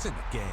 It's in the game.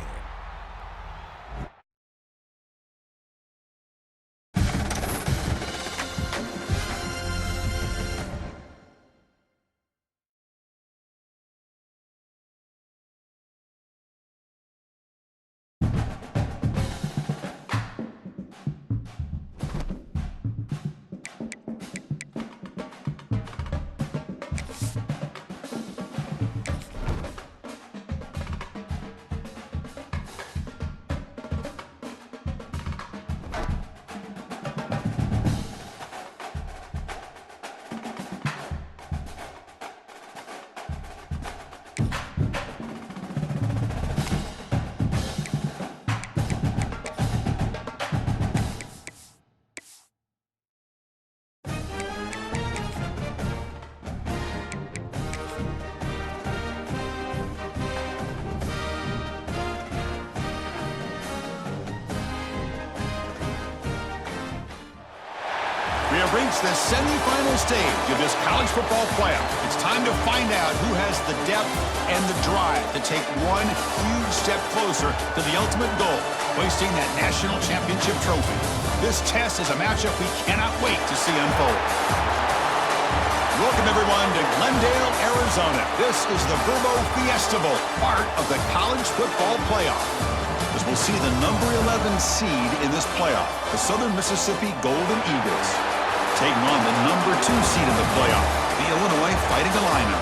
We have reached the semifinal stage of this college football playoff. It's time to find out who has the depth and the drive to take one huge step closer to the ultimate goal, hoisting that national championship trophy. This test is a matchup we cannot wait to see unfold. Welcome, everyone, to Glendale, Arizona. This is the Verbo Fiesta Bowl, part of the college football playoff. As we'll see the number 11 seed in this playoff, the Southern Mississippi Golden Eagles, taking on the number 2 seed in the playoff, the Illinois Fighting Illini.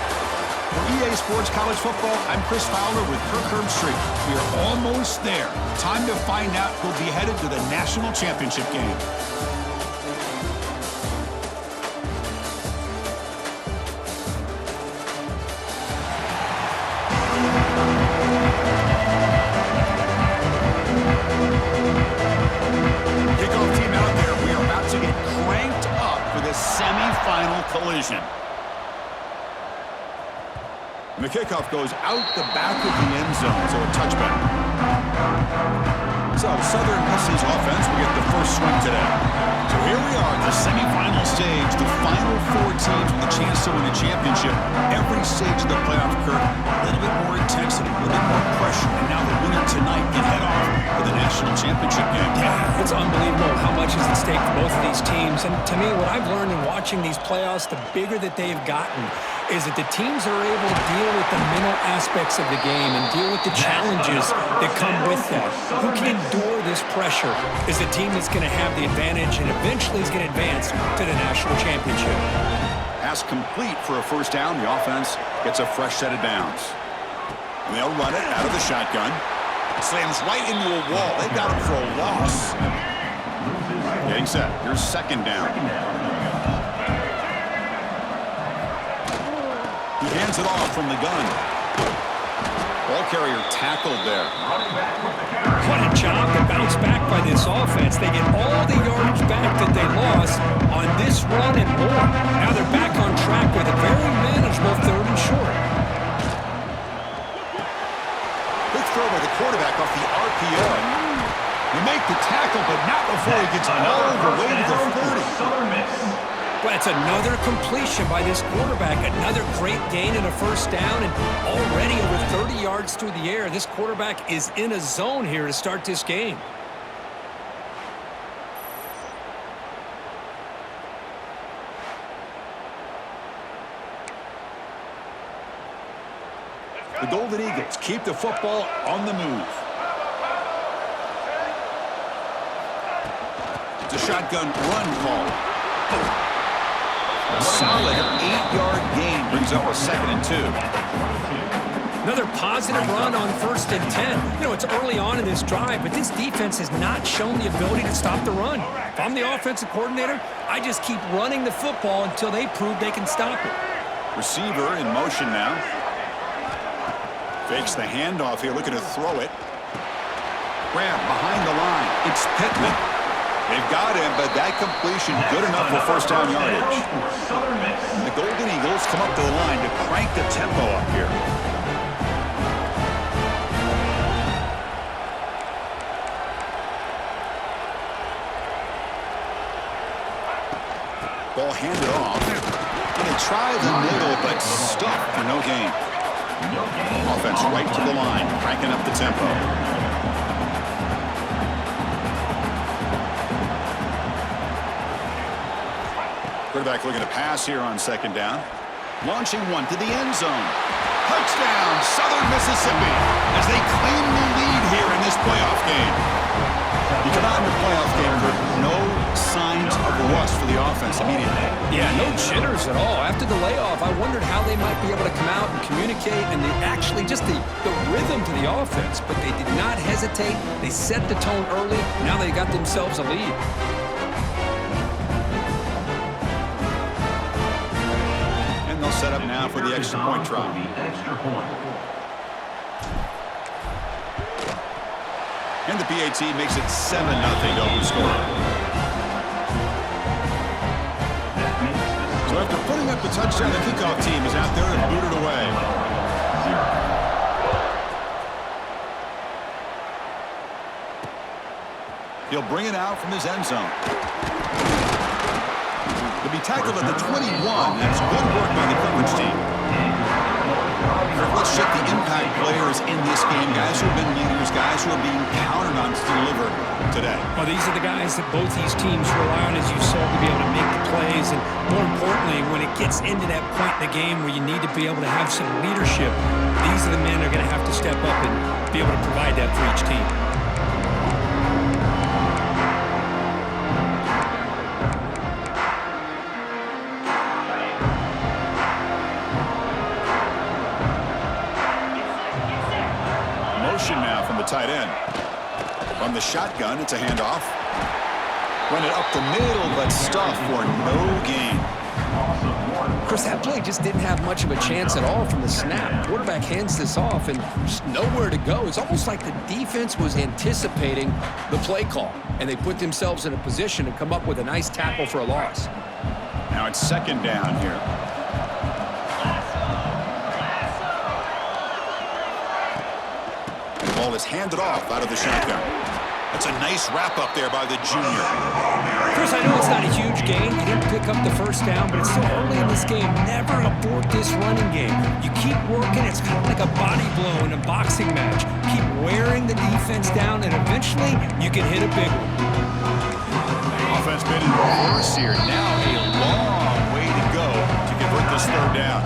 For EA Sports College Football, I'm Chris Fowler with Kirk Herbstreit. We are almost there. Time to find out who'll be headed to the national championship game. Kickoff team out there. We are about to get cranked up for this semifinal collision. And the kickoff goes out the back of the end zone, so a touchback. So Southern Miss's offense will get the first swing today. So here we are at the semifinal stage, the final 4 teams with a chance to win the championship. Every stage of the playoff curve, a little bit more intensity, a little bit more pressure, and now the winner tonight can head off for the national championship game. Yeah, it's unbelievable how much is at stake for both of these teams. And to me, what I've learned in watching these playoffs, the bigger that they've gotten, is that the teams are able to deal with the mental aspects of the game and deal with the challenges that come with that. Who can endure this pressure is the team that's going to have the advantage and eventually is going to advance to the national championship. Pass complete for a first down. The offense gets a fresh set of downs. And they'll run it out of the shotgun. Slams right into a wall. They've got him for a loss. Getting set. Here's second down. He hands it off from the gun. Ball carrier tackled there. What a job to bounce back by this offense. They get all the yardage back that they lost on this run and more. Now they're back on track with a very manageable 3rd and short. Quick throw by the quarterback off the RPO. He make the tackle, but not before he gets all the way to the 40. But it's another completion by this quarterback. Another great gain and a first down, and already over 30 yards through the air. This quarterback is in a zone here to start this game. The Golden Eagles keep the football on the move. It's a shotgun run call. A solid 8-yard gain brings up a 2nd and 2. Another positive run on 1st and 10. You know, it's early on in this drive, but this defense has not shown the ability to stop the run. If I'm the offensive coordinator, I just keep running the football until they prove they can stop it. Receiver in motion now. Fakes the handoff here, looking to throw it. Grab behind the line. It's Pittman. They've got him, but that completion good enough for first down yardage. And the Golden Eagles come up to the line to crank the tempo up here. Ball handed off. And they try the middle, but stuck for no gain. Offense right to the line, cranking up the tempo. Quarterback looking to pass here on second down. Launching one to the end zone. Touchdown, Southern Mississippi, as they claim the lead here in this playoff game. You come out in the playoff game with no signs of rust for the offense immediately. Yeah, no jitters at all. After the layoff, I wondered how they might be able to come out and communicate and actually just the rhythm to the offense. But they did not hesitate. They set the tone early. Now they got themselves a lead. And they'll set up now for the extra point try. And the PAT makes it 7-0 to open score. So after putting up the touchdown, the kickoff team is out there and booted away. He'll bring it out from his end zone. He'll be tackled at the 21. That's good work by the coverage team. Let's check the impact players in this game. Guys who have been leaders, guys who are being counted on to deliver today. Well, these are the guys that both these teams rely on, as you saw, to be able to make the plays. And more importantly, when it gets into that point in the game where you need to be able to have some leadership, these are the men that are going to have to step up and be able to provide that for each team. Now from the tight end. From the shotgun, it's a handoff. Run it up the middle, but stuffed for no gain. Chris, that play just didn't have much of a chance at all from the snap. Quarterback hands this off and just nowhere to go. It's almost like the defense was anticipating the play call, and they put themselves in a position to come up with a nice tackle for a loss. Now it's second down here. Ball is handed off out of the shotgun. That's a nice wrap-up there by the junior. Chris, I know it's not a huge gain. You didn't pick up the first down, but it's still early in this game. Never abort this running game. You keep working. It's kind of like a body blow in a boxing match. Keep wearing the defense down, and eventually you can hit a big one. Offense been in reverse here. Now a long way to go to convert this third down.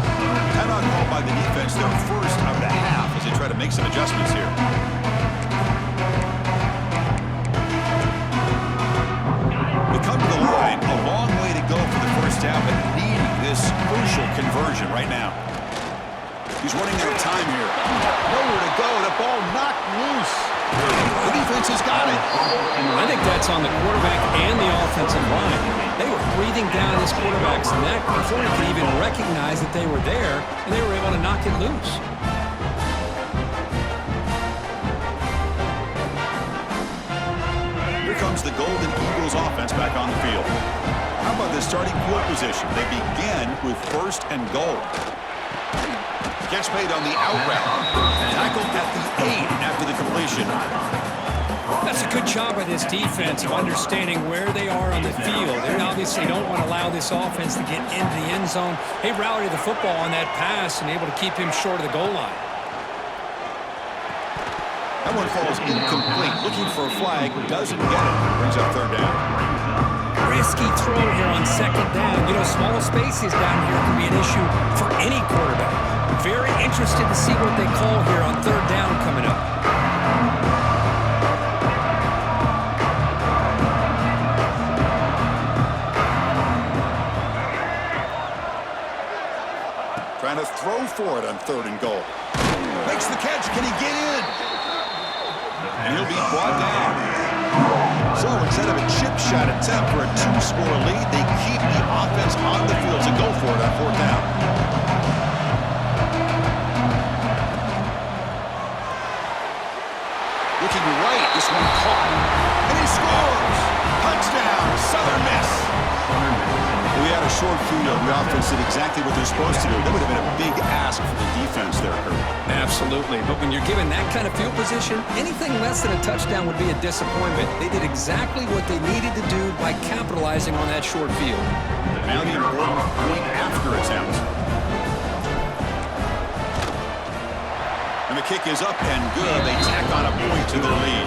Timeout called by the defense, their first of the half, as they try to make some adjustments here. They come to the line, a long way to go for the first down, but needing this crucial conversion right now. He's running out of time here. Nowhere to go. The ball knocked loose. The defense has got it. I think that's on the quarterback and the offensive line. They were breathing down this quarterback's neck before he could even recognize that they were there, and they were able to knock it loose. Here comes the Golden Eagles offense back on the field. How about the starting field position? They begin with first and goal. Catch made on the out route. Tackled at the 8 after the completion. That's a good job by this defense of understanding where they are on the field. They obviously don't want to allow this offense to get into the end zone. They rallied the football on that pass and able to keep him short of the goal line. That one falls incomplete. Looking for a flag. Doesn't get it. Brings up third down. Risky throw here on second down. You know, small spaces down here can be an issue for any quarterback. Very interested to see what they call here on third down coming up. Trying to throw for it on third and goal. Makes the catch. Can he get in? And he'll be brought down. So instead of a chip shot attempt for a 2-score lead, they keep the offense on the field to go for it on fourth down. Looking right, this one caught. And he scores! Touchdown, Southern Miss. We had a short field. The offense did exactly what they're supposed to do. That would have been a big ask for the defense there, Kurt. Absolutely. But when you're given that kind of field position, anything less than a touchdown would be a disappointment. They did exactly what they needed to do by capitalizing on that short field. Now the important point after attempt. kick is up and good. They tack on a point to their lead.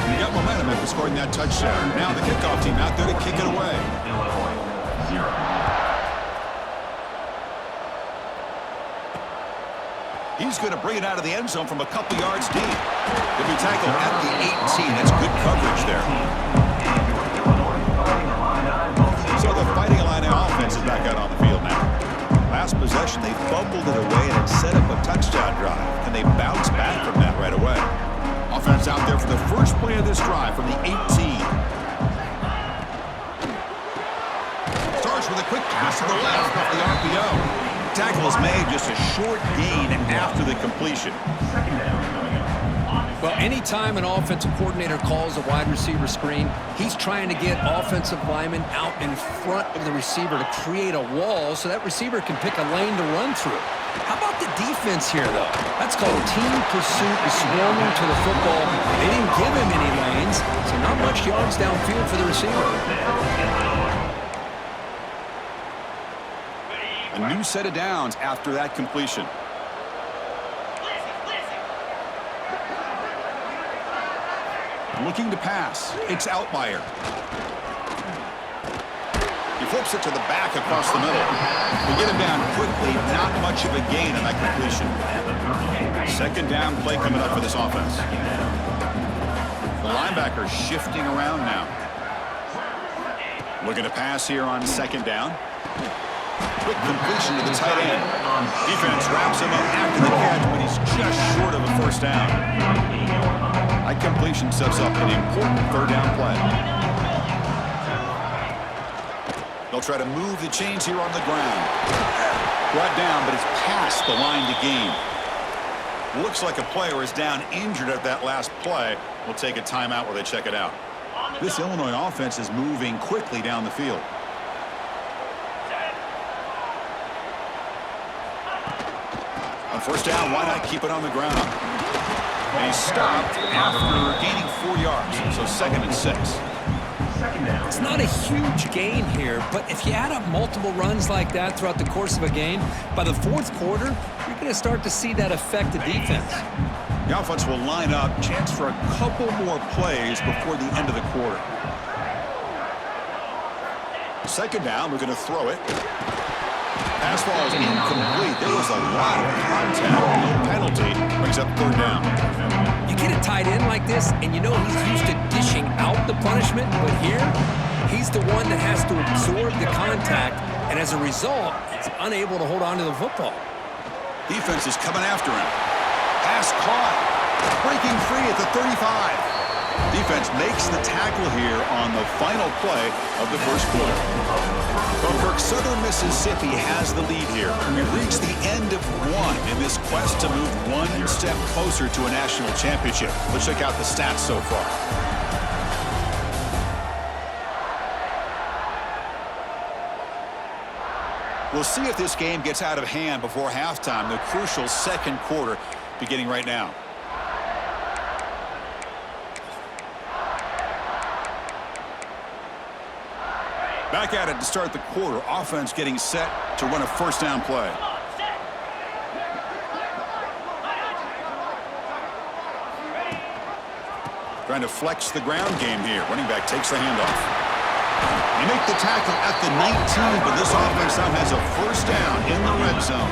They got momentum after scoring that touchdown. Now the kickoff team out there to kick it away. He's going to bring it out of the end zone from a couple yards deep. He'll be tackled at the 18. That's good coverage there. So the Fighting Illini offense is back out on the field now. Last possession, they fumbled it away and set up a touchdown drive. And they bounce back from that right away. Offense out there for the first play of this drive from the 18. Starts with a quick pass to the left off the RPO. Tackle is made, just a short gain after the completion. Well, anytime an offensive coordinator calls a wide receiver screen, he's trying to get offensive linemen out in front of the receiver to create a wall so that receiver can pick a lane to run through. How about the defense here, though? That's called team pursuit and swarming to the football. They didn't give him any lanes, so not much yards downfield for the receiver. A new set of downs after that completion. Looking to pass. It's Outlier. He flips it to the back across the middle. We get him down quickly. Not much of a gain on that completion. Second down play coming up for this offense. The linebacker shifting around now. Looking to pass here on second down. Quick completion to the tight end. Defense wraps him up after the catch, but he's just short of a first down. That completion sets up an important third down play. They'll try to move the chains here on the ground. Brought down, but it's past the line to gain. Looks like a player is down injured at that last play. We'll take a timeout while they check it out. This Illinois offense is moving quickly down the field. On first down, why not keep it on the ground? And he stopped after gaining 4 yards, so 2nd and 6. It's not a huge gain here, but if you add up multiple runs like that throughout the course of a game, by the fourth quarter, you're going to start to see that affect the defense. The offense will line up, chance for a couple more plays before the end of the quarter. Second down, we're going to throw it. Pass ball is incomplete. There was a lot of contact. No penalty. Brings up third down. You get a tight end like this, and you know he's used to dishing out the punishment, but here, he's the one that has to absorb the contact, and as a result, he's unable to hold on to the football. Defense is coming after him. Pass caught. Breaking free at the 35. Defense makes the tackle here on the final play of the first quarter. Well, Southern Mississippi has the lead here. We've reached the end of one in this quest to move one step closer to a national championship. Let's check out the stats so far. We'll see if this game gets out of hand before halftime, the crucial second quarter beginning right now. Back at it to start the quarter. Offense getting set to run a first down play. Trying to flex the ground game here. Running back takes the handoff. They make the tackle at the 19, but this offense now has a first down in the red zone.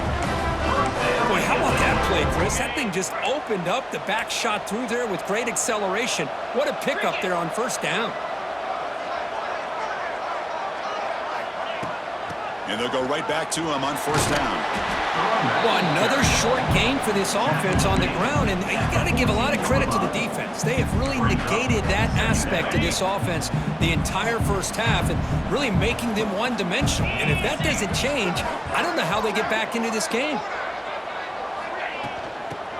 Boy, how about that play, Chris? That thing just opened up. The back shot through there with great acceleration. What a pickup there on first down. And they'll go right back to him on first down. Well, another short gain for this offense on the ground, and you got to give a lot of credit to the defense. They have really negated that aspect of this offense the entire first half and really making them one-dimensional. And if that doesn't change, I don't know how they get back into this game.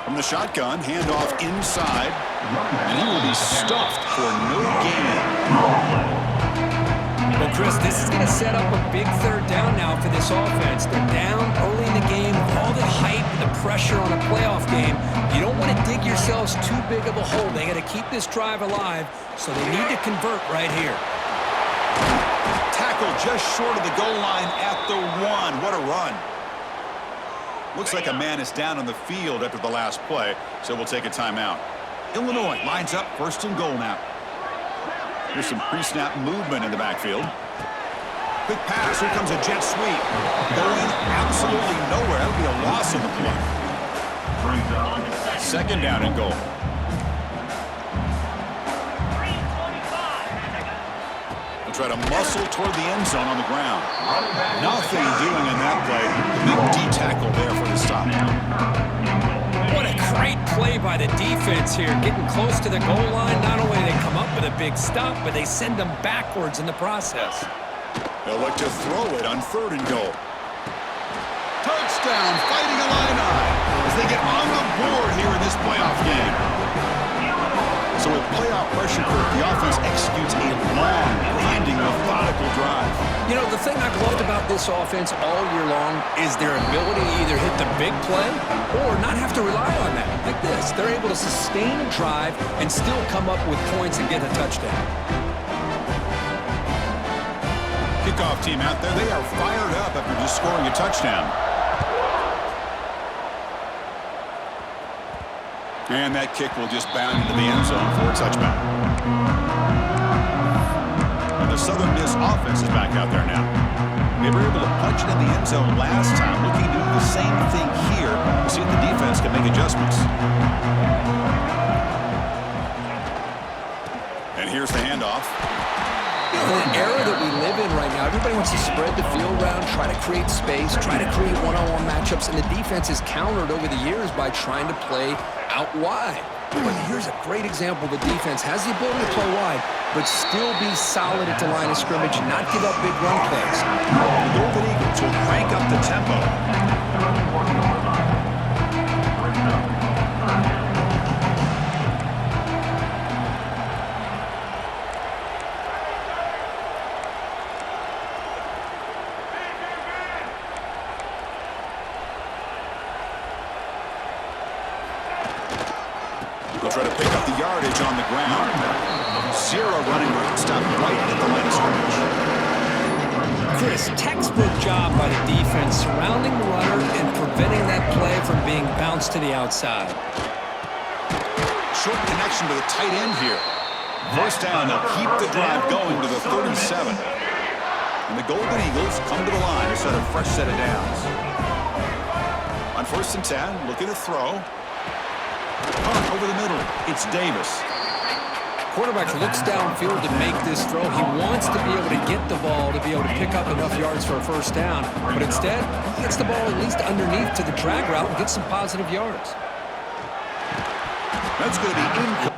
From the shotgun, handoff inside, and he will be stuffed for no gain. Well, Chris, this is going to set up a big third down now for this offense. They're down early in the game. All the hype and the pressure on a playoff game. You don't want to dig yourselves too big of a hole. They got to keep this drive alive, so they need to convert right here. Tackle just short of the goal line at the 1. What a run. Looks like a man is down on the field after the last play, so we'll take a timeout. Illinois lines up 1st and goal now. Here's some pre-snap movement in the backfield. Quick pass. Here comes a jet sweep. Going absolutely nowhere. That would be a loss on the play. 2nd down and goal. They'll try to muscle toward the end zone on the ground. Nothing doing in that play. The big D tackle there for the stop. What a great play by the defense here. Getting close to the goal line, not only do they come up with a big stop, but they send them backwards in the process. They'll look to throw it on 3rd and goal. Touchdown, Fighting Illini, as they get on the board here in this playoff game. So with playoff pressure, the offense executes a long, grinding, methodical drive. You know, the thing I've loved about this offense all year long is their ability to either hit the big play or not have to rely on that. Like this, they're able to sustain a drive and still come up with points and get a touchdown. Kickoff team out there, they are fired up after just scoring a touchdown. And that kick will just bound into the end zone for a touchback. And the Southern Miss offense is back out there now. They were able to punch it in the end zone last time, looking to do the same thing here to see if the defense can make adjustments. And here's the handoff. In the era that we live in right now, everybody wants to spread the field around, try to create space, try to create one-on-one matchups, and the defense is countered over the years by trying to play out wide. But here's a great example. The defense has the ability to play wide, but still be solid at the line of scrimmage and not give up big run plays. The Golden Eagles will crank up the tempo. They'll try to pick up the yardage on the ground. 0 running room. Stop right at the line of scrimmage. Chris, textbook job by the defense surrounding the runner and preventing that play from being bounced to the outside. Short connection to the tight end here. 1st down, they'll keep the drive going to the 37. And the Golden Eagles come to the line to set a fresh set of downs. On 1st and 10, looking to throw. Punt over the middle. It's Davis. Quarterback looks downfield to make this throw. He wants to be able to get the ball to be able to pick up enough yards for a 1st down. But instead, he gets the ball at least underneath to the drag route and gets some positive yards. That's going to be incomplete.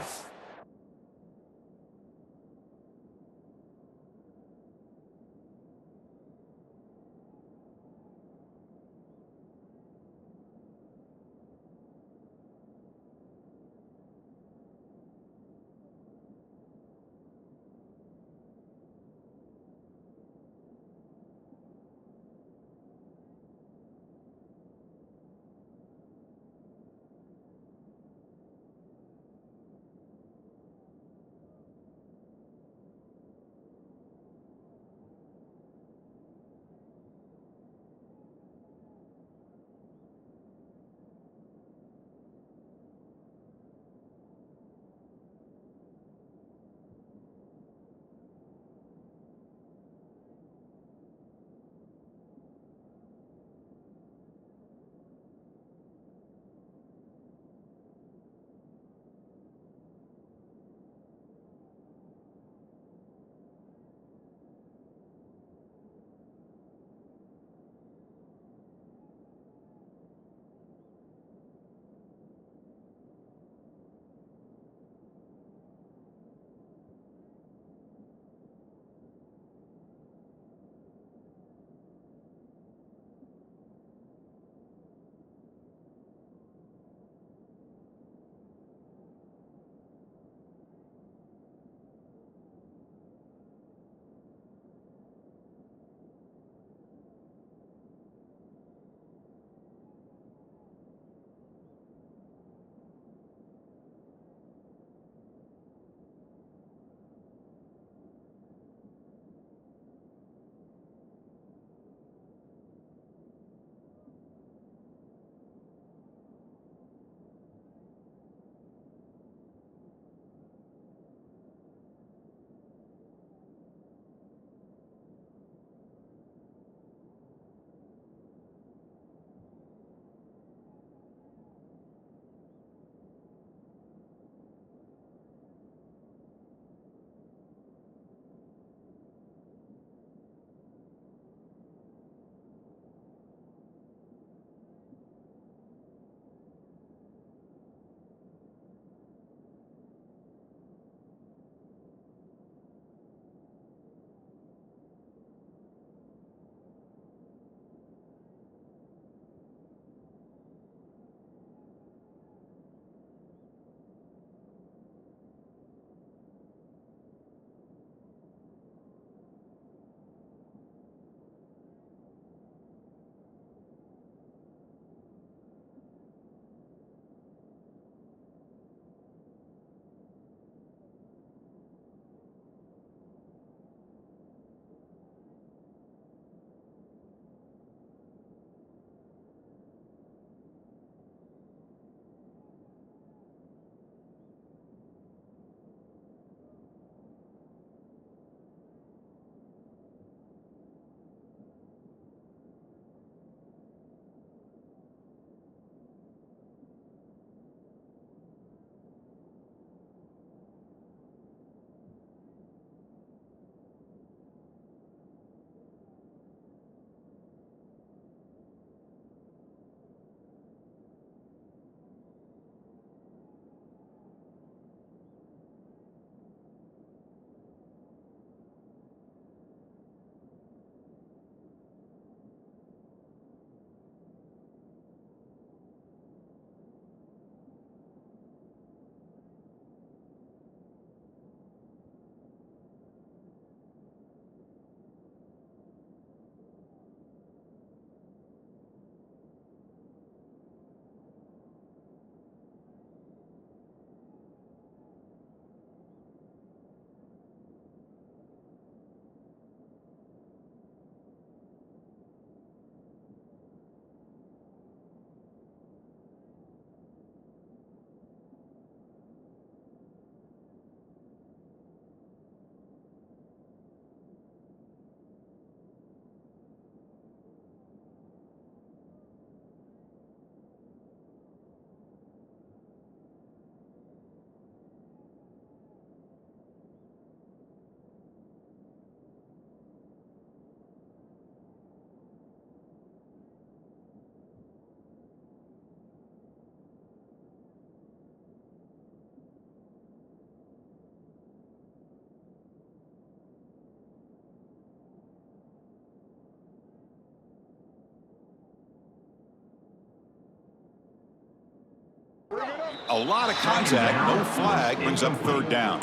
A lot of contact, no flag, brings up third down.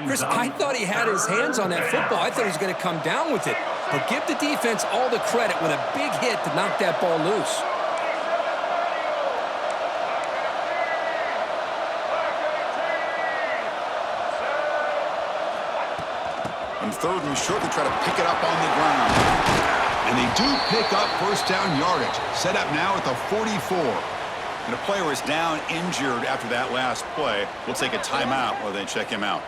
Chris, I thought he had his hands on that football. I thought he was going to come down with it. But give the defense all the credit with a big hit to knock that ball loose. On third and short, they try to pick it up on the ground. And they do pick up first down yardage. Set up now at the 44. And a player is down injured after that last play. We'll take a timeout while they check him out.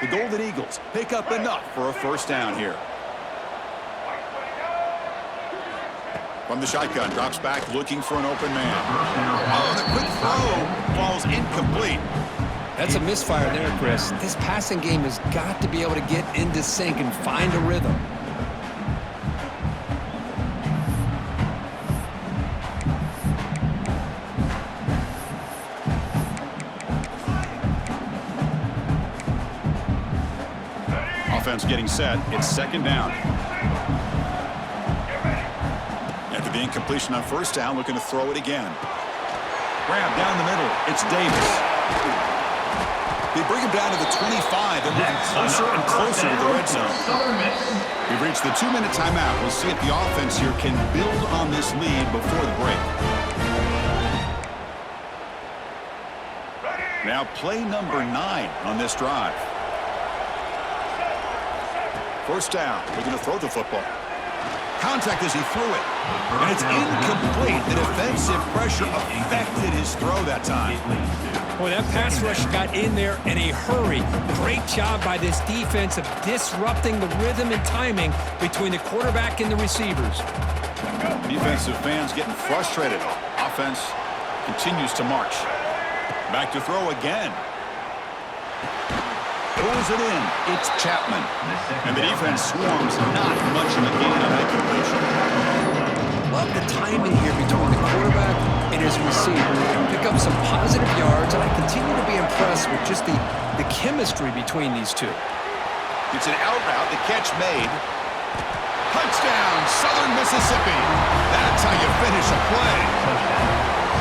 The Golden Eagles pick up enough for a first down here. From the shotgun, drops back looking for an open man. Oh, the quick throw falls incomplete. That's a misfire there, Chris. This passing game has got to be able to get into sync and find a rhythm. Offense getting set. It's second down. After the incompletion on first down, looking to throw it again. Grab down the middle. It's Davis. They bring him down to the 25 and moving closer and closer to the red zone. We've reached the 2-minute timeout. We'll see if the offense here can build on this lead before the break. Now play number 9 on this drive. First down. We're going to throw the football. Contact as he threw it. And it's incomplete. The defensive pressure affected his throw that time. Boy, that pass rush got in there in a hurry. Great job by this defense of disrupting the rhythm and timing between the quarterback and the receivers. Defensive fans getting frustrated. Offense continues to march. Back to throw again. Pulls it in. It's Chapman. And the defense swarms. Not much of a gain on that completion. Love the timing here between the quarterback and his receiver. Pick up some positive yards, and I continue to be impressed with just the chemistry between these two. It's an out route. The catch made. Touchdown, Southern Mississippi. That's how you finish a play.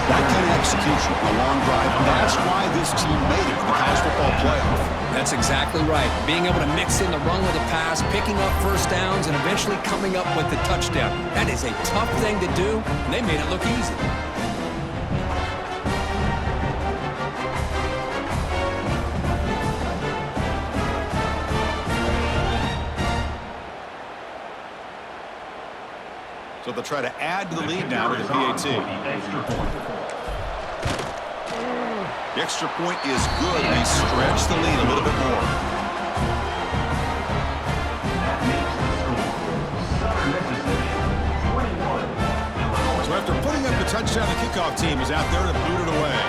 That kind of execution, a long drive, that's why this team made it to the college football playoff. That's exactly right. Being able to mix in the run with the pass, picking up first downs, and eventually coming up with the touchdown. That is a tough thing to do, and they made it look easy. So they'll try to add to the lead now with the PAT. The extra point is good. They stretch the lead a little bit more. So after putting up the touchdown, the kickoff team is out there to boot it away.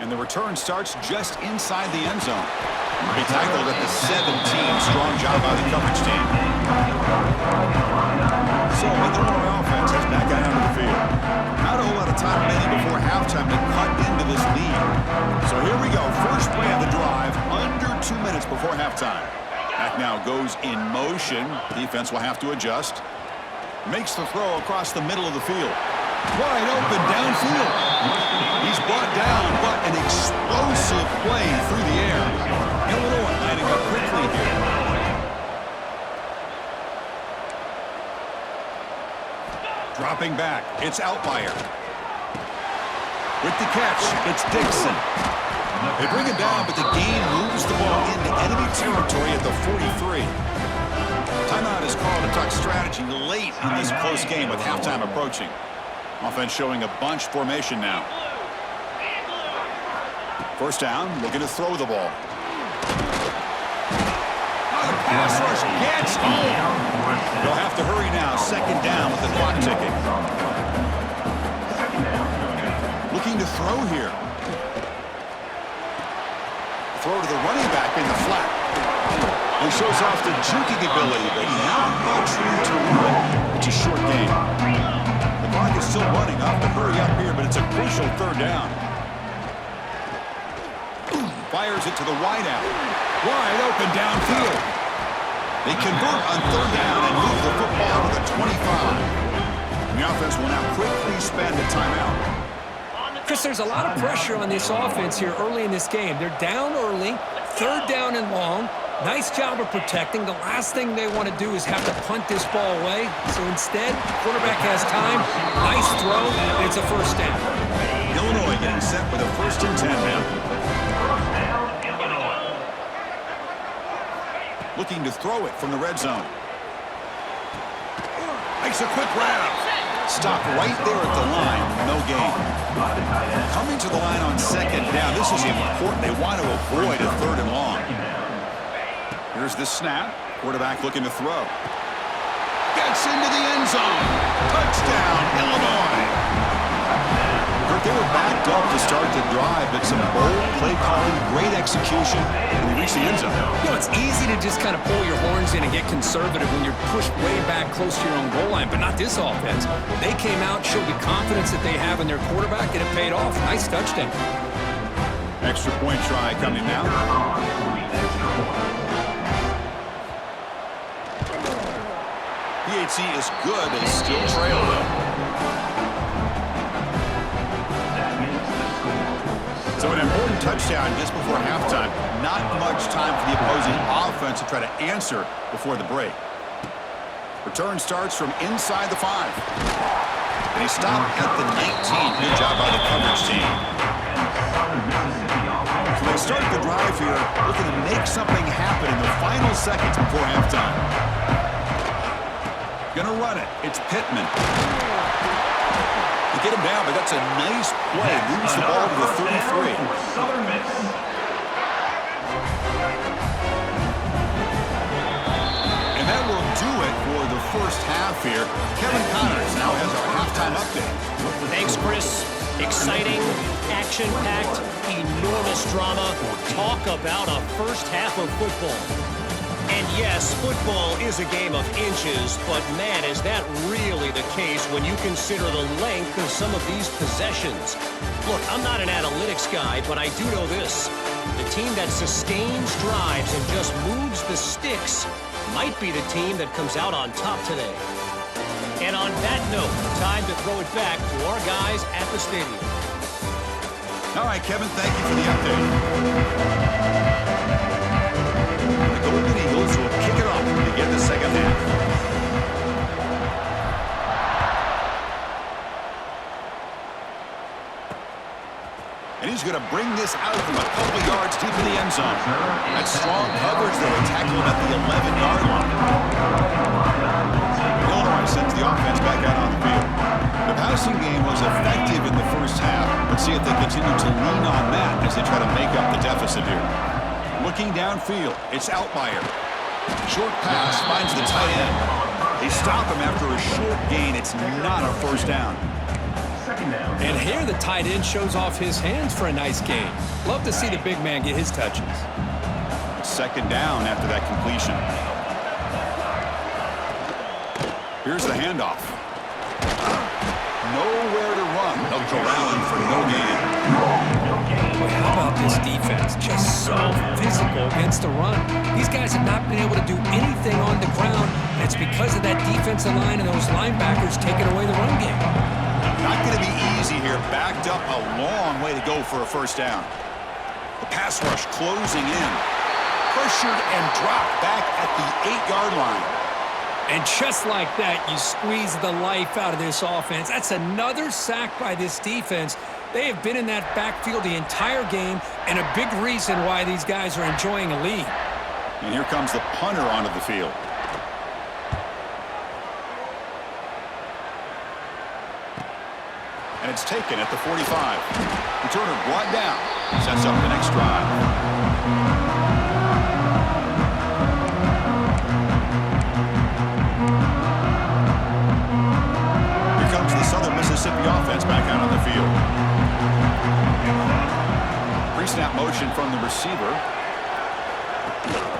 And the return starts just inside the end zone. He tackled at the 17. Strong job by the coverage team. So when the Illinois offense heads back out onto the field. Not a whole lot of time remaining before halftime to cut into this lead. So here we go. First play of the drive. Under 2 minutes before halftime. Back now goes in motion. Defense will have to adjust. Makes the throw across the middle of the field. Wide open downfield. He's brought down, but an explosive play through the air. Illinois lining up quickly here. Dropping back, it's Outlier. With the catch, it's Dixon. They bring it down, but the game moves the ball into enemy territory at the 43. Timeout is called to talk strategy late in this close game with halftime approaching. Offense showing a bunch formation now. First down, looking to throw the ball. The pass rush gets home. They'll have to hurry now. Second down with the clock ticking. Looking to throw here. Throw to the running back in the flat. He shows off the juking ability, but not much room to run. It's a short game. The clock is still running. Off to hurry up here, but it's a crucial third down. Fires it to the wideout. Wide open downfield. They convert on third down and move the football to the 25. The offense will now quickly spend a timeout. Chris, there's a lot of pressure on this offense here early in this game. They're down early, third down and long. Nice job of protecting. The last thing they want to do is have to punt this ball away. So instead, quarterback has time. Nice throw, and it's a first down. Illinois getting set with a 1st and 10 now. Looking to throw it from the red zone. Makes a quick round. Stop right there at the line. No gain. Coming to the line on 2nd down. This is important. They want to avoid a 3rd and long. Here's the snap. Quarterback looking to throw. Gets into the end zone. Touchdown, Illinois. They were backed up to start the drive, but some bold play calling, great execution, and they reached the end zone. You know, it's easy to just kind of pull your horns in and get conservative when you're pushed way back close to your own goal line, but not this offense. They came out, showed the confidence that they have in their quarterback, and it paid off. Nice touchdown. Extra point try coming now. PHC is good, but still trail though. So an important touchdown just before halftime. Not much time for the opposing offense to try to answer before the break. Return starts from inside the 5. And he stopped at the 19. Good job by the coverage team. So they start the drive here, looking to make something happen in the final seconds before halftime. Gonna run it. It's Pittman. To get him down, but that's a nice play. Moves the ball to the 33. And that will do it for the first half here. Kevin Connors now has our halftime update. Thanks, Chris. Exciting, action-packed, enormous drama. Talk about a first half of football. And yes, football is a game of inches, but man, is that really the case when you consider the length of some of these possessions. Look, I'm not an analytics guy, but I do know this. The team that sustains drives and just moves the sticks might be the team that comes out on top today. And on that note, time to throw it back to our guys at the stadium. All right, Kevin, thank you for the update. The Golden Eagles will kick it off to begin the second half. And he's going to bring this out from a couple yards deep in the end zone. That's strong coverage. They were tackled at the 11-yard line. Illinois sends the offense back out on the field. The passing game was effective in the first half. Let's see if they continue to lean on that as they try to make up the deficit here. Looking downfield, it's Outlier. Short pass finds the tight end. They stop him after a short gain. It's not a first down. And here the tight end shows off his hands for a nice gain. Love to see the big man get his touches. It's 2nd down after that completion. Here's the handoff. Nowhere to run. They'll corral him for no gain. Boy, how about this defense? Just so physical against the run. These guys have not been able to do anything on the ground, and it's because of that defensive line and those linebackers taking away the run game. Not going to be easy here. Backed up a long way to go for a first down. The pass rush closing in. Pressured and dropped back at the 8-yard line. And just like that, you squeeze the life out of this offense. That's another sack by this defense. They have been in that backfield the entire game, and a big reason why these guys are enjoying a lead. And here comes the punter onto the field. And it's taken at the 45. Returner brought down. Sets up the next drive. Here comes the Southern Mississippi offense back out on the field. Pre-snap motion from the receiver.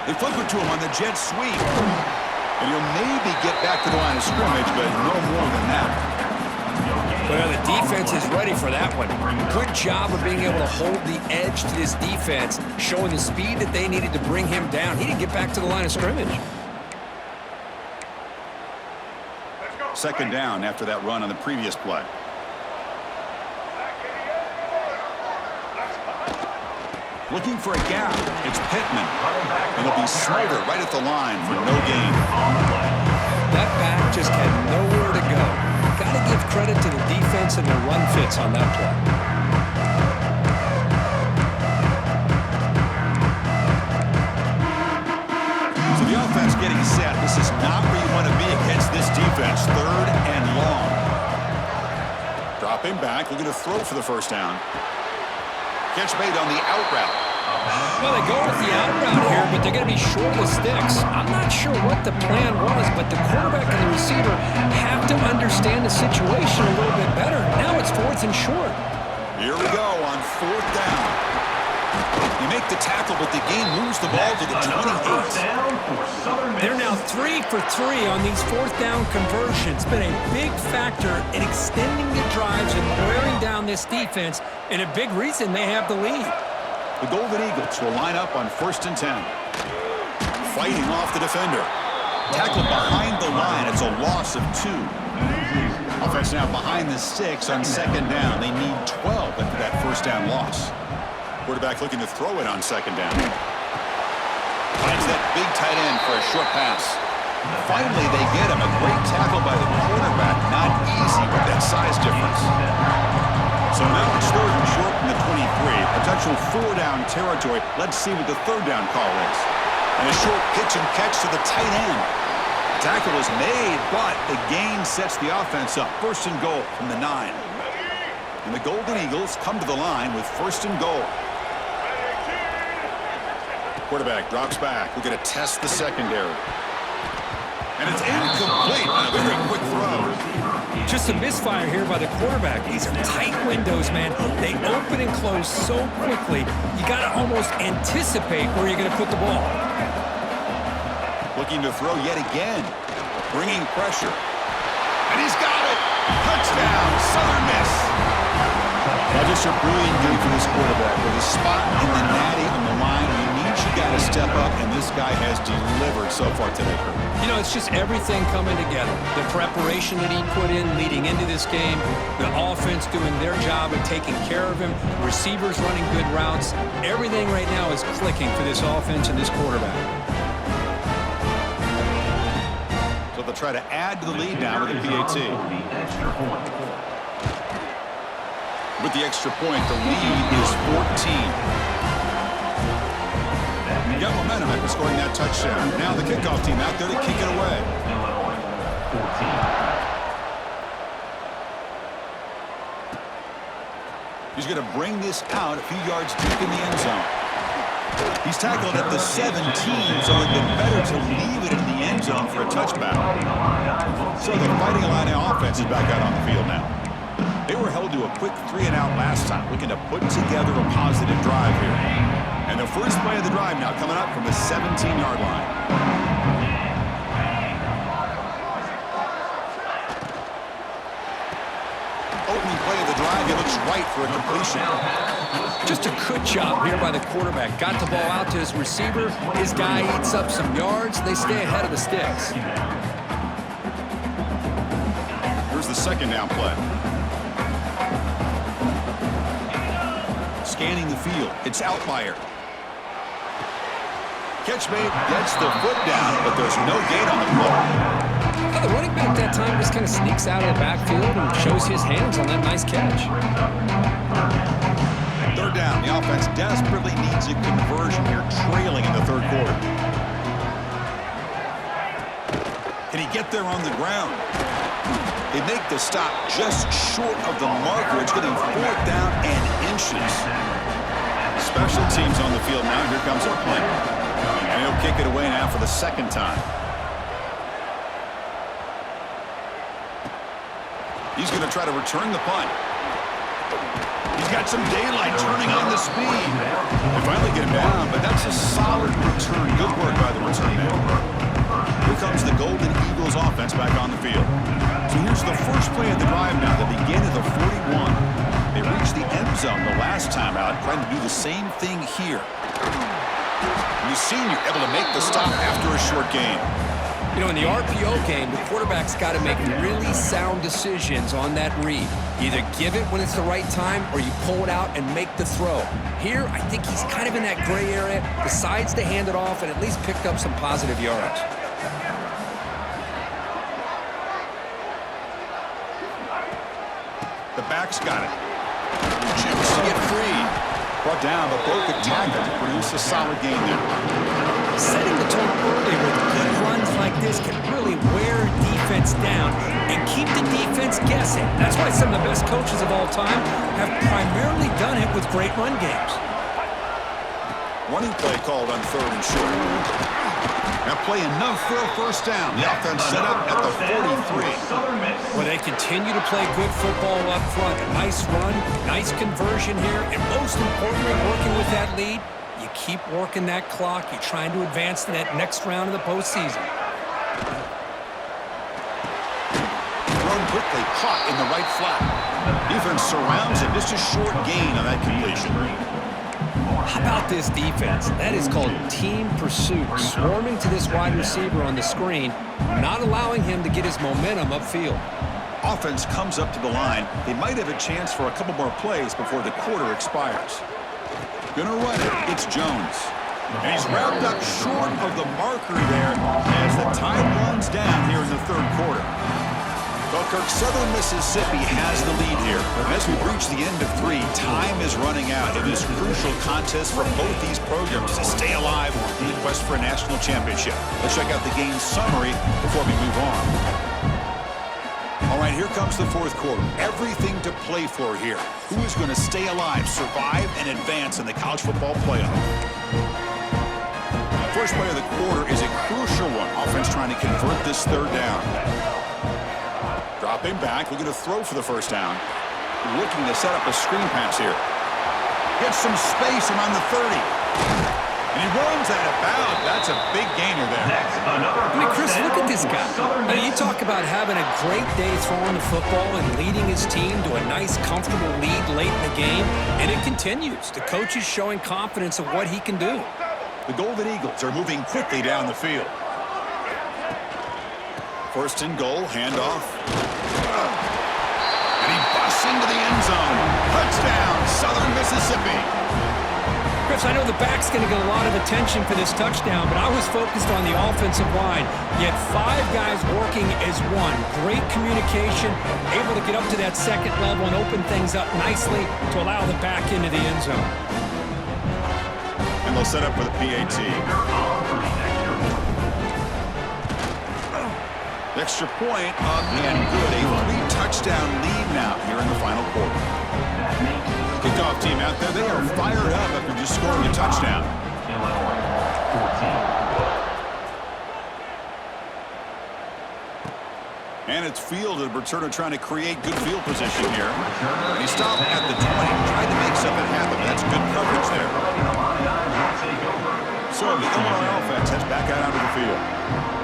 They flip it to him on the jet sweep. And he'll maybe get back to the line of scrimmage, but no more than that. Well, the defense is ready for that one. Good job of being able to hold the edge to this defense, showing the speed that they needed to bring him down. He didn't get back to the line of scrimmage. Second down after that run on the previous play. Looking for a gap. It's Pittman. And he'll be smothered right at the line for no gain. That back just had nowhere to go. Got to give credit to the defense and their run fits on that play. So the offense getting set. This is not where you want to be against this defense. Third and long. Dropping back, looking to throw for the first down. Catch made on the out route. Well, they go with the out route here, but they're going to be short of sticks. I'm not sure what the plan was, but the quarterback and the receiver have to understand the situation a little bit better. Now it's fourth and short. Here we go on fourth down. You make the tackle, but the game moves the ball to the 28. They're now 3 for 3 on these fourth down conversions. Been a big factor in extending the drives and wearing down this defense, and a big reason they have the lead. The Golden Eagles will line up on 1st and 10. Fighting off the defender. Tackled behind the line. It's a loss of 2. Offense now behind the 6 on 2nd down. They need 12 after that first down loss. Quarterback looking to throw it on 2nd down. Finds that big tight end for a short pass. Finally, they get him. A great tackle by the quarterback. Not easy with that size difference. So now it's 3rd and short from the 23. Potential 4-down territory. Let's see what the 3rd down call is. And a short pitch and catch to the tight end. Tackle is made, but the gain sets the offense up. 1st and goal from the 9. And the Golden Eagles come to the line with 1st and goal. Quarterback drops back. We're going to test the secondary. And it's incomplete on a very quick throw. Just a misfire here by the quarterback. These are tight windows, man. They open and close so quickly, you got to almost anticipate where you're going to put the ball. Looking to throw yet again. Bringing pressure. And he's got it. Touchdown, Southern Miss. Now just a brilliant game for this quarterback. With a spot in the natty on the line, he needs you got to step up, and this guy has delivered so far today, Kurt. You know, it's just everything coming together. The preparation that he put in leading into this game, the offense doing their job of taking care of him, receivers running good routes. Everything right now is clicking for this offense and this quarterback. So they'll try to add to the lead now with the PAT. With the extra point, the lead is 14. Got momentum after scoring that touchdown. Now the kickoff team out there to kick it away. He's going to bring this out a few yards deep in the end zone. He's tackled at the 17, so it would have been better to leave it in the end zone for a touchback. So the Fighting Illini offense is back out on the field now. They were held to a quick 3-and-out last time, looking to put together a positive drive here. And the first play of the drive now coming up from the 17-yard line. Opening play of the drive, he looks right for a completion. Just a good job here by the quarterback. Got the ball out to his receiver. His guy eats up some yards. They stay ahead of the sticks. Here's the 2nd down play. Scanning the field. It's Outlier. Catch made, gets the foot down, but there's no gain on the play. Well, the running back that time just kind of sneaks out of the backfield and shows his hands on that nice catch. 3rd down. The offense desperately needs a conversion here, trailing in the 3rd quarter. Can he get there on the ground? They make the stop just short of the marker. It's getting 4th down and inches. Special teams on the field now. Here comes our punt. And he'll kick it away now for the 2nd time. He's going to try to return the punt. He's got some daylight turning on the speed. They finally get him down, but that's a solid return First play of the drive now. They begin at the 41. They reached the end zone the last time out, trying to do the same thing here. And the senior able to make the stop after a short gain. You know, in the RPO game, the quarterback's got to make really sound decisions on that read. Either give it when it's the right time or you pull it out and make the throw. Here, I think he's kind of in that gray area, decides to hand it off and at least picked up some positive yards. The back's got it. Chips to get free. Brought down, but broke a tackle to produce a solid gain there. Setting the tone early with good runs like this can really wear defense down and keep the defense guessing. That's why some of the best coaches of all time have primarily done it with great run games. Running play called on 3rd and short. That play enough for a first down. The offense set up at the 43. Well, they continue to play good football up front. A nice run, nice conversion here, and most importantly, working with that lead, you keep working that clock. You're trying to advance to that next round of the postseason. Thrown quickly, caught in the right flat. Defense surrounds him. Just a short gain on that completion. How about this defense? That is called team pursuit. Swarming to this wide receiver on the screen, not allowing him to get his momentum upfield. Offense comes up to the line. They might have a chance for a couple more plays before the quarter expires. Gonna run it. It's Jones. And he's wrapped up short of the marker there as the time runs down here in the 3rd quarter. Well, Kirk, Southern Mississippi has the lead here. And as we reach the end of 3, time is running out in this crucial contest for both these programs to stay alive in the quest for a national championship. Let's check out the game summary before we move on. All right, here comes the 4th quarter. Everything to play for here. Who is going to stay alive, survive, and advance in the college football playoff? First play of the quarter is a crucial one. Offense trying to convert this 3rd down. Dropping back, looking to throw for the first down. Looking to set up a screen pass here. Gets some space around the 30. And he runs out of bounds. That's a big gainer there. I mean, Chris, look at this guy. I mean, you talk about having a great day throwing the football and leading his team to a nice, comfortable lead late in the game, and it continues. The coach is showing confidence of what he can do. The Golden Eagles are moving quickly down the field. 1st and goal, handoff. And he busts into the end zone. Touchdown, Southern Mississippi. Chris, I know the back's going to get a lot of attention for this touchdown, but I was focused on the offensive line. You had 5 guys working as one. Great communication, able to get up to that 2nd level and open things up nicely to allow the back into the end zone. And they'll set up with a PAT. Extra point up and good. A 3-touchdown lead now here in the final quarter. Kickoff team out there, they are fired up after just scoring a touchdown. And it's fielded. Returner trying to create good field position here. And he stopped at the 20, tried to make something happen. That's good coverage there. So the Illinois offense heads back out onto the field.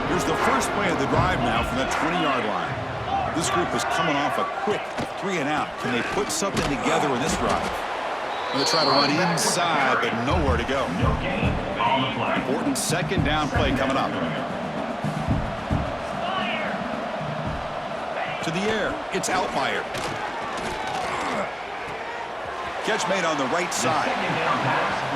Here's the first play of the drive now from that 20-yard line. This group is coming off a quick 3-and-out. Can they put something together in this drive? Going to try to run inside, but nowhere to go. Important 2nd down play coming up. To the air, it's Outlier. Catch made on the right side.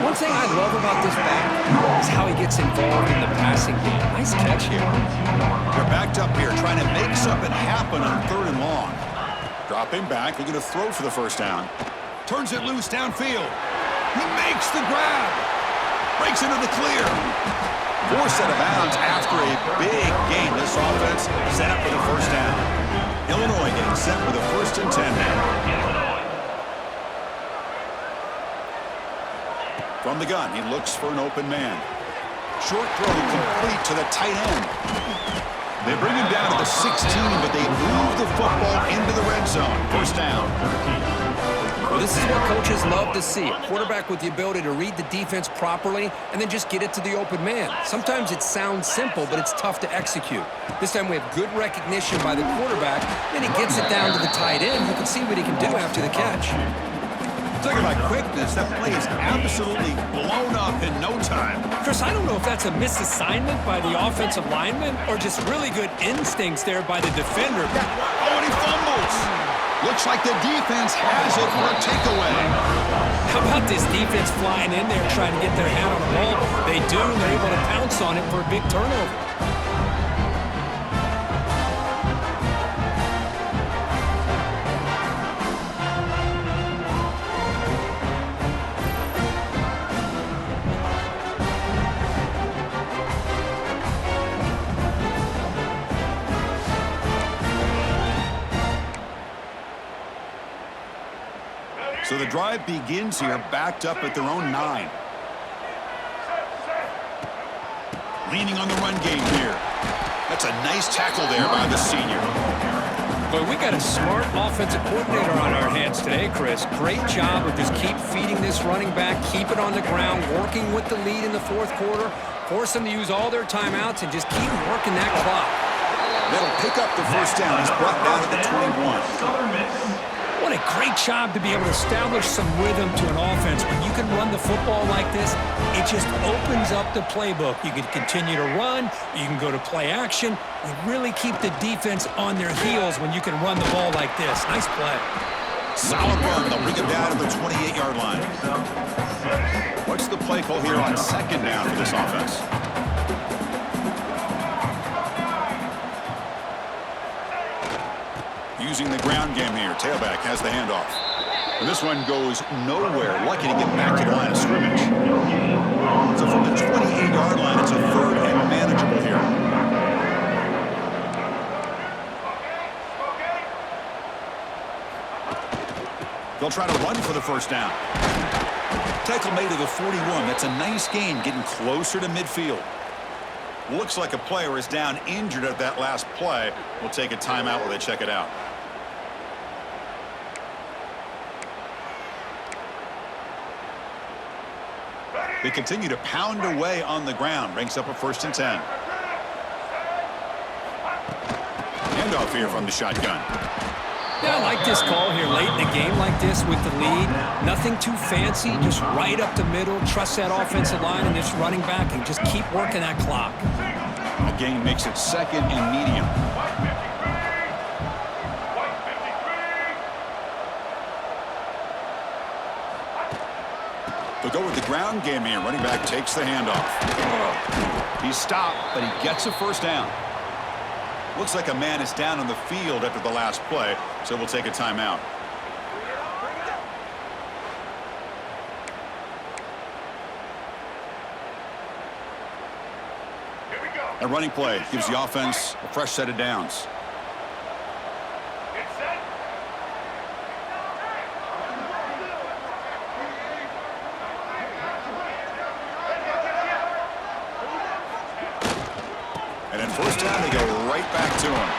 One thing I love about this back is how he gets involved in the passing game. Nice catch here. They're backed up here, trying to make something happen on 3rd and long. Dropping back, looking to throw for the first down. Turns it loose downfield. He makes the grab. Breaks into the clear. Forced out of bounds after a big gain. This offense set up for the first down. Illinois getting set for the 1st and 10 now. From the gun, he looks for an open man. Short throw complete to the tight end. They bring him down to the 16, but they move the football into the red zone. First down. Well, this is what coaches love to see. A quarterback with the ability to read the defense properly and then just get it to the open man. Sometimes it sounds simple, but it's tough to execute. This time we have good recognition by the quarterback, and he gets it down to the tight end, who can see what he can do after the catch. Talking about quickness, that play is absolutely blown up in no time. Chris, I don't know if that's a misassignment by the offensive lineman or just really good instincts there by the defender. Oh, and he fumbles. Looks like the defense has it for a takeaway. How about this defense flying in there trying to get their hand on the ball? They do, and they're able to pounce on it for a big turnover. So the drive begins here, backed up at their own 9. Leaning on the run game here. That's a nice tackle there by the senior. Boy, we got a smart offensive coordinator on our hands today, Chris. Great job of just keep feeding this running back, keep it on the ground, working with the lead in the fourth quarter, force them to use all their timeouts, and just keep working that clock. That'll pick up the first down. He's brought down to the 21. What a great job to be able to establish some rhythm to an offense. When you can run the football like this, it just opens up the playbook. You can continue to run. You can go to play action. You really keep the defense on their heels when you can run the ball like this. Nice play. Solid run. They'll bring him down to the 28-yard line. What's the play call here on second down for this offense? Using the ground game here. Tailback has the handoff. And this one goes nowhere. Lucky to get back to the line of scrimmage. So from the 28-yard line, it's a third and manageable here. They'll try to run for the first down. Tackle made to the 41. That's a nice gain, getting closer to midfield. Looks like a player is down injured at that last play. We'll take a timeout while they check it out. They continue to pound away on the ground. Ranks up a 1st and 10. Handoff here from the shotgun. Yeah, I like this call here late in the game like this with the lead. Nothing too fancy, just right up the middle. Trust that offensive line and this running back and just keep working that clock. A gain makes it 2nd and medium. They'll go with the ground game here. Running back takes the handoff. He's stopped, but he gets a first down. Looks like a man is down on the field after the last play, so we'll take a timeout. A running play gives the offense a fresh set of downs. And at first down, they go right back to him.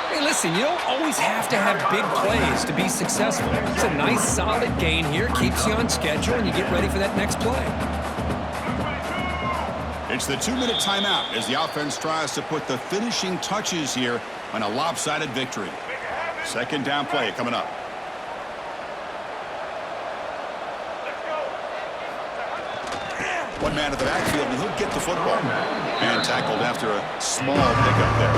Hey, listen, you don't always have to have big plays to be successful. It's a nice, solid gain here. Keeps you on schedule, and you get ready for that next play. It's the 2-minute timeout as the offense tries to put the finishing touches here on a lopsided victory. Second down play coming up. One man at the backfield, and he'll get the football. Man tackled after a small pickup there.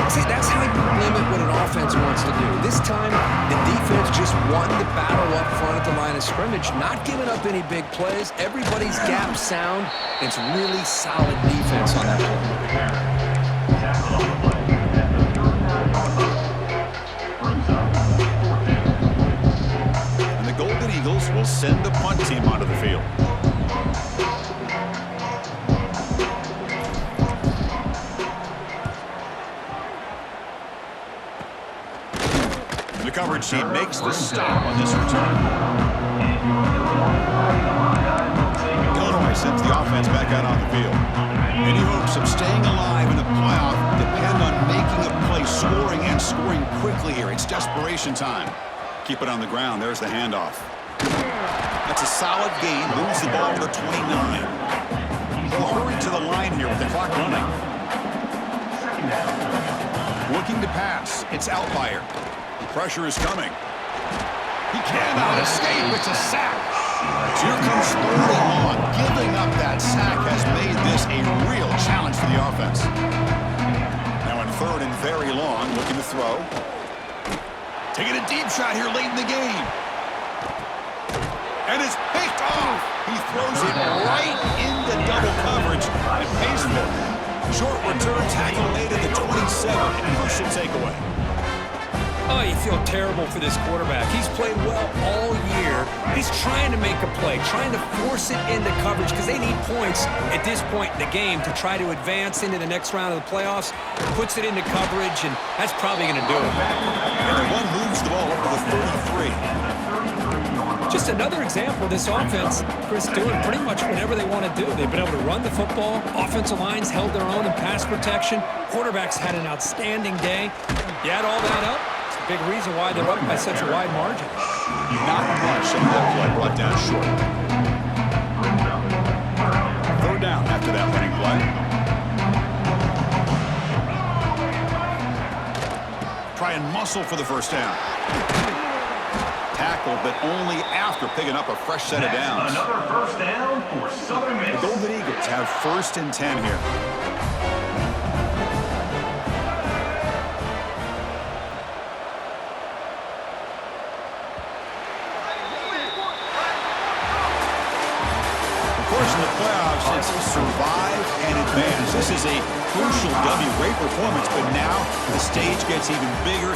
See, that's how you limit what an offense wants to do. This time, the defense just won the battle up front at the line of scrimmage, not giving up any big plays. Everybody's gap sound. It's really solid defense on that play. And the Golden Eagles will send the punt team onto the field. The coverage team makes the stop on this return. Illinois sends the offense back out on the field. Any hopes of staying alive in the playoff depend on making a play, scoring and scoring quickly here. It's desperation time. Keep it on the ground. There's the handoff. That's a solid gain. Moves the ball to the 29. They'll hurry to the line here with the clock running. Looking to pass. It's Outlier. The pressure is coming. He cannot escape. It's a sack. Here comes 3rd and long. Giving up that sack has made this a real challenge for the offense. Now in 3rd and very long, looking to throw. Taking a deep shot here late in the game. And it's picked off. He throws it right into double coverage and pays for it. Short return tackle made at the 27. Crucial takeaway. Oh, you feel terrible for this quarterback. He's played well all year. He's trying to make a play, trying to force it into coverage because they need points at this point in the game to try to advance into the next round of the playoffs. Puts it into coverage, and that's probably going to do it. And the one moves the ball up to the 33. Just another example of this offense, Chris, doing pretty much whatever they want to do. They've been able to run the football. Offensive lines held their own in pass protection. Quarterbacks had an outstanding day. You add all that up, it's a big reason why they're up by such a wide margin. Not much of that play brought down short. 3rd down after that running play. Try and muscle for the first down. Tackle, but only after picking up a fresh set of downs. Another first down for Southern Miss. The Golden Eagles have 1st and 10 here. Of course, in the playoffs, it's survive and advance. This is a crucial W. Great performance, but now the stage gets even bigger.